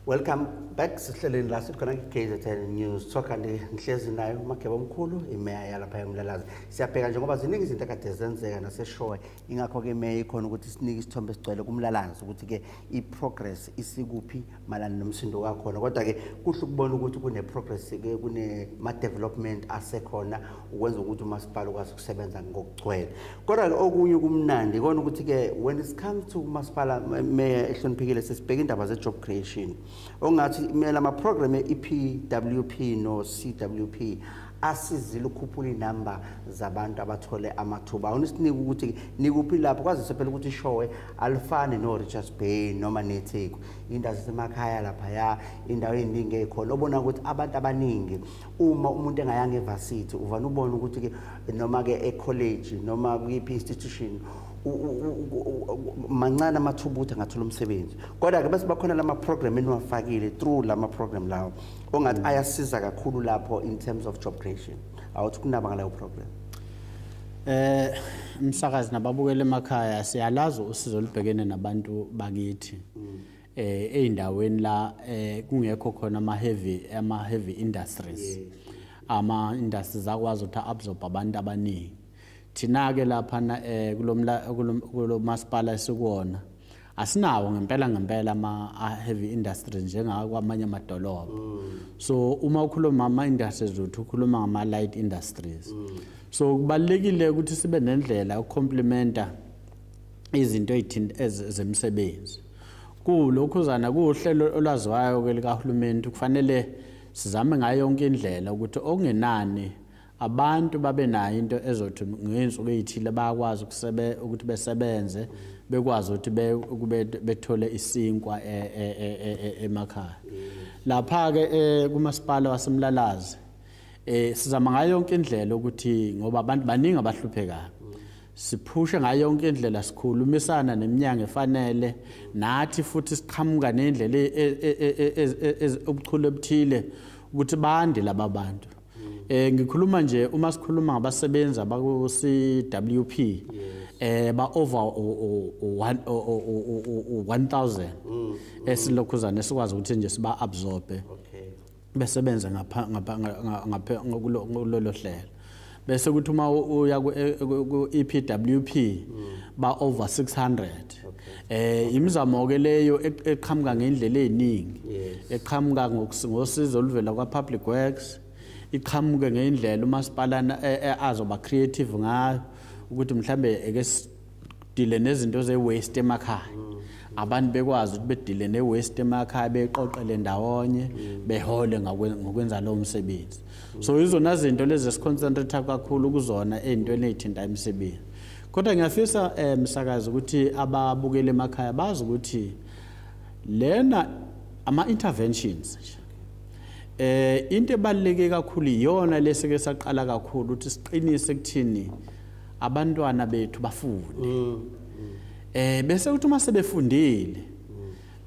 Welcome back sihleleni la sikhona KZN News Talk and ngihlezi nayo uMageba omkhulu imeya yalapha eMlalazi. Siyabheka njengoba ziningi izinto akade zenzeka naseshowe ingakho ke meya ikhona ukuthi sinike isithombe sigcwele kumlalazi ukuthi ke iprogress isikuphi malana nomsindo wakhona kodwa ke kuhle ukubona ukuthi kune progress ke kune ma development asekhona ukwenza ukuthi umasipala ukwazi ukusebenza ngokugcwele. Kodwa okunye kumnandi ikona ukuthi ke when it comes to umasipala meya ehloniphekile sesibheka indaba ze job creation. Ongathi imela ama program ePWP no CWP asizile ukukhuphula inamba zabantu abathole amathuba. Awunisinike ukuthi nikuphi lapho kwazise phela ukuthi ishowe alifane no Richards Bay noma neTheku. Indawo zasemakhaya lapha ya indawo eziningi ekhona obona ukuthi abantu abaningi uma umuntu engayanga evarsity uvana ubona ukuthi ke noma ke ecollege noma kuyiphi institution mancane amathuba ukuthi angathola umsebenzi. Kodwa ke bese bakhona lama program eniwafakile through lama program lawo ongathi ayasiza kakhulu lapho in terms of job creation. Awuthi kunaba ngalayo program. Umsakazi nababukele emakhaya siyalazi usizo libhekene nabantu bakithi. Eindaweni la kungekho khona ama heavy industries. Ama industries akwazi ukuthi absorb abantu abaningi. Thina ke lapha kulo masipala esikuwona asinawo ngempela ama heavy industries njengakwamanye amadolobha. So uma ukhuluma ama industries ukhuluma ngama light industries. So kubalekile ukuthi sibe nendlela yokucomplementa izinto ezemsebenzi. Kulokhuzana kuhlelo olwaziwayo ke likahulumeni kufanele sizame ngayo yonke indlela ukuthi okungenani abantu babe nayo into ezothi ngensuku ezithile bayakwazi ukuthi besebenze bekwazi ukuthi bethole isinkwa emakhaya. Lapha ke kumasipala waseMlalazi sizama ngayo yonke indlela ukuthi ngoba abantu baningi abahluphekayo siphushe ngayo yonke indlela sikhulumisana neminyango efanele nathi futhi siqhamuka nendlela obuchule obuthile ukuthi bande laba bantu. Ngikhuluma nje uma sikhuluma ngabasebenzi abaku CWP ba over 1000 esilokhuzana esikwazi ukuthi nje siba absorbe besebenza ngapha kulolo hlelo bese kuthi uma uya ku EPWP ba over 600 imizamo ke leyo eqhamuka ngendlela eziningi eqhamuka ngosizo oluvela kwa public works iqhamuke ngendlela umasipala azoba creative ngayo ukuthi mhlambe eke sidile nezinto ze waste emakhaya abantu bekwazi ukuthi bedile ne waste emakhaya beqoqele ndawonye behole ngokwenza lo msebenzi. So izona zinto lezi siconcentrate kakhulu kuzona ezintweni ezithinta imisebenzi. Kodwa ngiyafisa msakazi ukuthi ababukele emakhaya bazi ukuthi lena ama interventions into ebaluleke kakhulu iyona leseke saqala kakhulu ukuthi siqinise kuthini abantwana bethu bafunde. Bese ukuthi uma sebefundile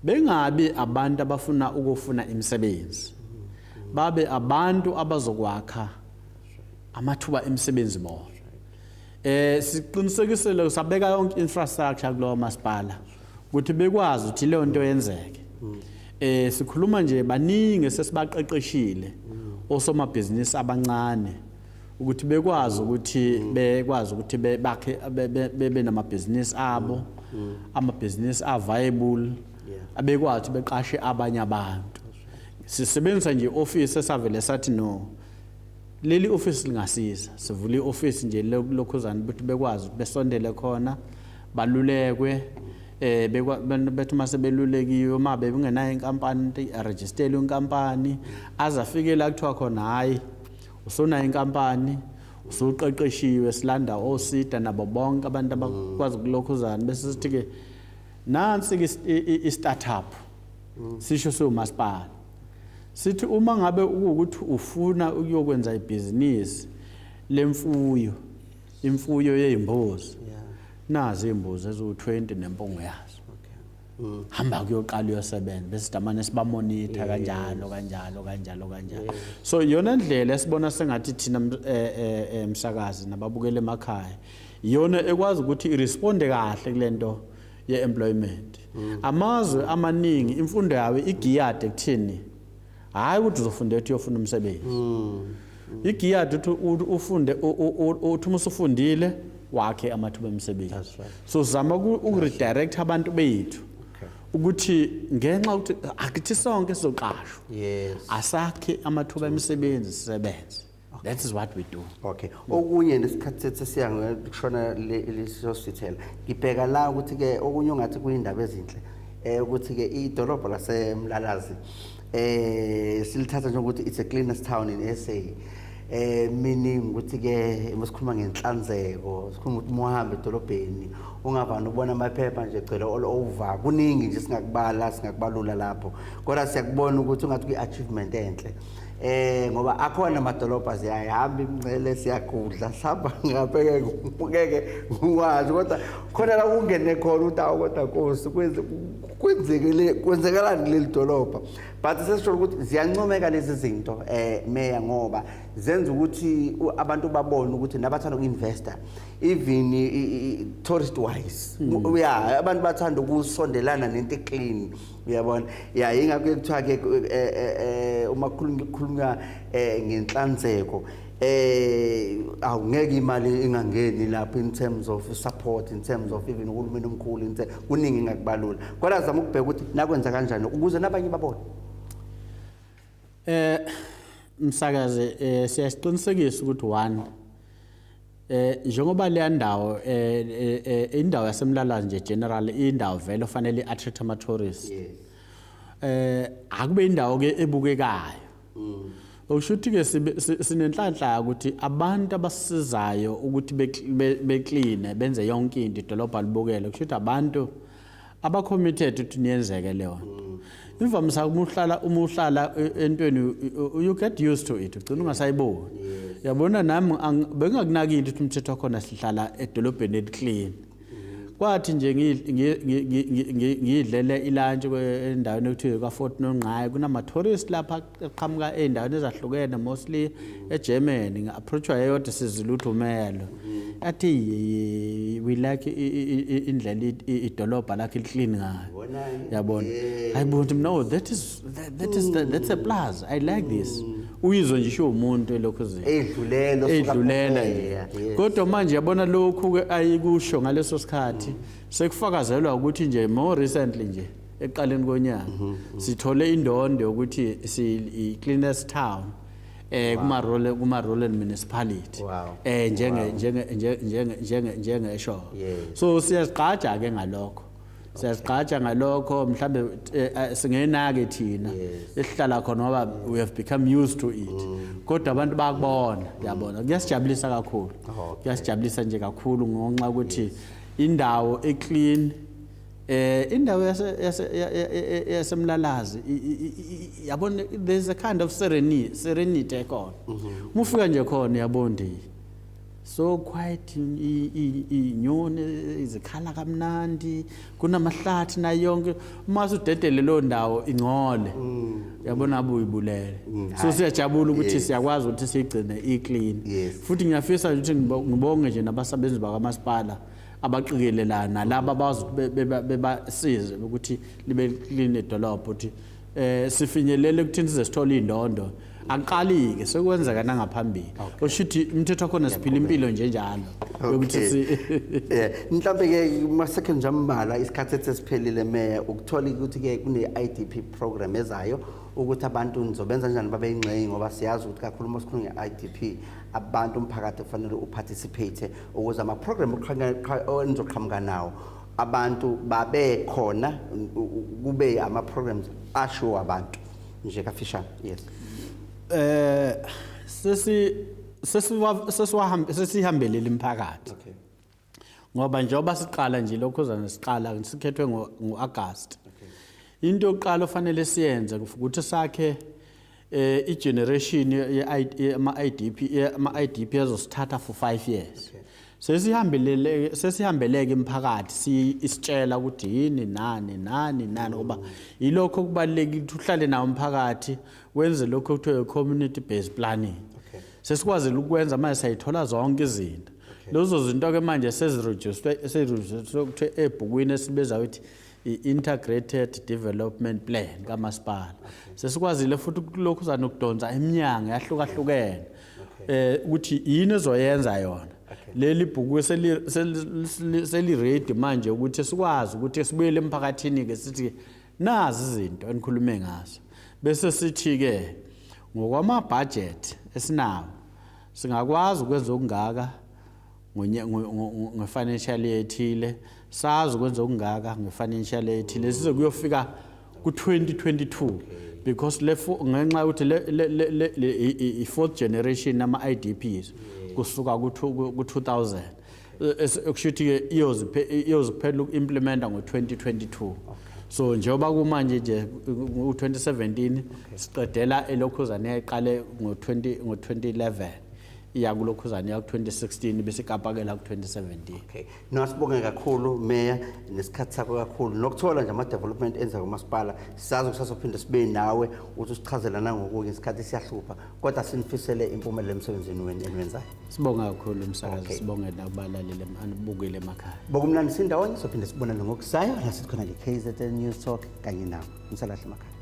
bengabi abantu abafuna ukufuna imisebenzi babe abantu abazokwakha amathuba emisebenzi bona. Siqinisekisele sabeka yonke infrastructure kulo masipala ukuthi bekwazi ukuthi leyo nto yenzeke. Sikhuluma nje baningi sesibaqeqeshile osomabhizinisi abancane ukuthi bekwazi ukuthi bakhe bebe namabhizinisi abo amabhizinisi viable abekwazi beqashe abanye abantu. Sisebenzisa nje office esavele sathi no leli office lingasiza sivule ioffice nje lokhuzana ukuthi bekwazi ukuthi besondele khona balulekwe bethi mase belulekiwe uma bebengenayo inkampani register inkampani azafike la kuthiwa khona hayi usona inkampani usuqeqeshiwe silanda osida nabo bonke abantu abakwazi ukulokhuzana bese sithi ke nansi ke startup sisho somasipala sithi uma ngabe ukuthi ufuna ukuyokwenza ibhizinisi lemfuyo imfuyo yezimbuzi nazi imbuzi ezu20 nempongo yazo hamba kuyoqala uyosebenza bese damane sibamonitor kanjalo. So yona indlela esibona sengathi thina msakazi nababukele emakhaya yona ekwazi ukuthi iresponde kahle kulento ye employment. amazwe amaningi imfundo yawe igiyade ekuthini hayi ukuthi uzofunda ethi uyofuna umsebenzi igiyade uthi ufunde uthi usufundile wakhe amathuba emisebenzi so zama ukuredirect abantu bethu ukuthi ngenxa ukuthi akithi sonke sizoqashwa asakhe amathuba emisebenzi sisebenze. That is what we do. Okay. Okunye nesikhathi sethu siyanga kushona lesosithela. Ngibheka la ukuthi ke okunye ungathi kuyindaba ezinhle. Ukuthi ke idolobha laseMlalazi silithatha njengokuthi it's a cleanest town in SA. Meaning ukuthi ke masikhuluma ngenhlanzeko, sikhuluma ukuthi muhambe edolobheni ungavani ubona amaphepha nje egcwele all over. Kuningi nje singakubalula lapho. Kodwa siyakubona ukuthi ungathi kuyi-achievement enhle. Ngoba akhona amadolobha siyahamba imncele siyakudla sihamba ngapha ngeke ngwazi kodwa khona la ungene khona utawo kodwa Nkosi kwenzekalani kuleli dolobha but sesisho ukuthi ziyancomeka lezi zinto meya ngoba zenza ukuthi abantu babone ukuthi nabathanda uku-investor even tourist wise yeah abantu bathanda ukusondelana nento eclean uyabona yeah ingakho kuthiwa ke uma kukhulunywa ngenhlanzeko awungeke imali ingangeni lapho in terms of support in terms of even uhulumeni omkhulu kuningi ngakubalula kodwa zama ukubheka ukuthi nakwenza kanjani ukuze nabanye babone msakaze siyasiqinisekisa ukuthi one njengoba le ndawo indawo yaseMlalazi nje general indawo vele ofanele attract ama tourists akube indawo ke ebukekayo okushuthi ke sinenhlanhla ukuthi abantu abasizayo ukuthi beclean benze yonke into idolobha libukele kushuthi abantu abacommitted ukuthi niyenzeke leyo imvamisa umuhlala entweni you get used to it ugcina ungasayiboni yabona nami bengakunaki into ukuthi umthetho khona sihlala edolobheni eliclean kwathi nje ngidlele ilunch endaweni ekuthiwa kaFort Nongqayi kunama tourists lapha eqhamuka endaweni ezahlukene mostly eGermany nga-approachwa yeyodwa sizilutho umelo athi we like indlela idolobha lakhe liclean ngayo yabona ayibona no that's a plus I like this uyizwe nje sho umuntu elokho edlulela kodwa manje yabona lokhu ke ayikusho ngaleso sikhathi sekufakazelwa ukuthi nje more recently nje eqaleni konyaka sithole indondo ukuthi si cleanest town kuma rural municipality njenge esho so siyasiqhaja ke ngalokho siyasiqhaja ngalokho mhlambe singenake thina esihlala khona ngoba we have become used to it kodwa abantu bakubona yabona kuyasijabulisa kakhulu kuyasijabulisa nje kakhulu ngonxa ukuthi indawo eclean indawo yaseMlalazi yabona there's a kind of serenity ekhona umufika nje khona yabondi so quite inyoni izikhala kamnandi kunamahlathi na yonke mase udedele lo ndawo ingcole yabona abuyibulele so siyajabula ukuthi siyakwazi ukuthi sigcine iclean futhi ngiyafisa ukuthi ngibonge nje nabasebenzi bakamasipala abaqikelelana laba bazi bebasize ukuthi libe clean edolobha ukuthi sifinyelele ukuthini sizesithola indondo aqalike sekwenzeka nangaphambili oshuthi umthetho khona siphila impilo nje njalo ukuthi mhlambe ke maseke njambala isikhathi sesiphelile meya ukuthola ukuthi ke kune IDP program ezayo ukuthi abantu nizobenza kanjani babe ingcenye ngoba siyazi ukuthi kakhulu masikhuluma ngeIDP abantu umphakathi kufanele uparticipate ukuze ama program enizoqhamuka nawo abantu babe khona kube ama programs asho abantu nje kafishane yes sesihambelele imphakathi ngoba njengoba siqala nje lokho siqala sikhethwe ngoAugust into yokuqala ofanele siyenze ukuthi sakhe igeneration ama-IDP azosithatha for 5 years sesihambeleke imphakathi isitshela ukuthi yini nani ngoba yilokho kubalekile ukuthi uhlale nawo umphakathi wenze lokho kuthiwa community based planning sesikwazi ukwenza manje sayithola zonke izinto lezo zinto ke manje seziregister kuthiwa ebhukwini esibeza ukuthi i-integrated development plan kamasipala. Sesikwazile futhi lokhu zanokudonsa eminyango yahlukahlukene ukuthi yini ezoyenza yona. Leli bhuku seli ready manje ukuthi sikwazi ukuthi sibuyele emphakathini ke sithi nazi izinto enikhulume ngazo. Bese sithi ke ngokwama budget esinawo singakwazi ukwenza okungaka nge-financial year ethile, sazi ukwenza okungaka nge-financial year ethile size kuyofika ku-2022 because ngenxa ukuthi le fourth generation nama-IDPs kusuka ku-2000 ekushuthi ke iyoziphela uku-implementa ngo-2022. So njengoba kumanje nje u-2017 siqedela elokhuzane eqale ngo-2011 iya kulokhuzane yaku-2016 bese kapakela ku-2017. Okay, nasibonge kakhulu Mayor nesikhathi sakho kakhulu nokuthola nje ama-development enza kumasipala. Sisazi ukusasophinde sibe nawe ukuthi usichazela nangokuke isikhathi siyahlupha kodwa sinifisele impumelelo emsebenzini wenu enwenzayo. Sibonga kakhulu umsakazi, sibonge nakubalaleli anibukele emakhaya. Bokumnandi sindawonye sophinde sibonane ngokusayo la sithi khona ke KZN News Talk kanye nawe. Umsalahle emakhaya.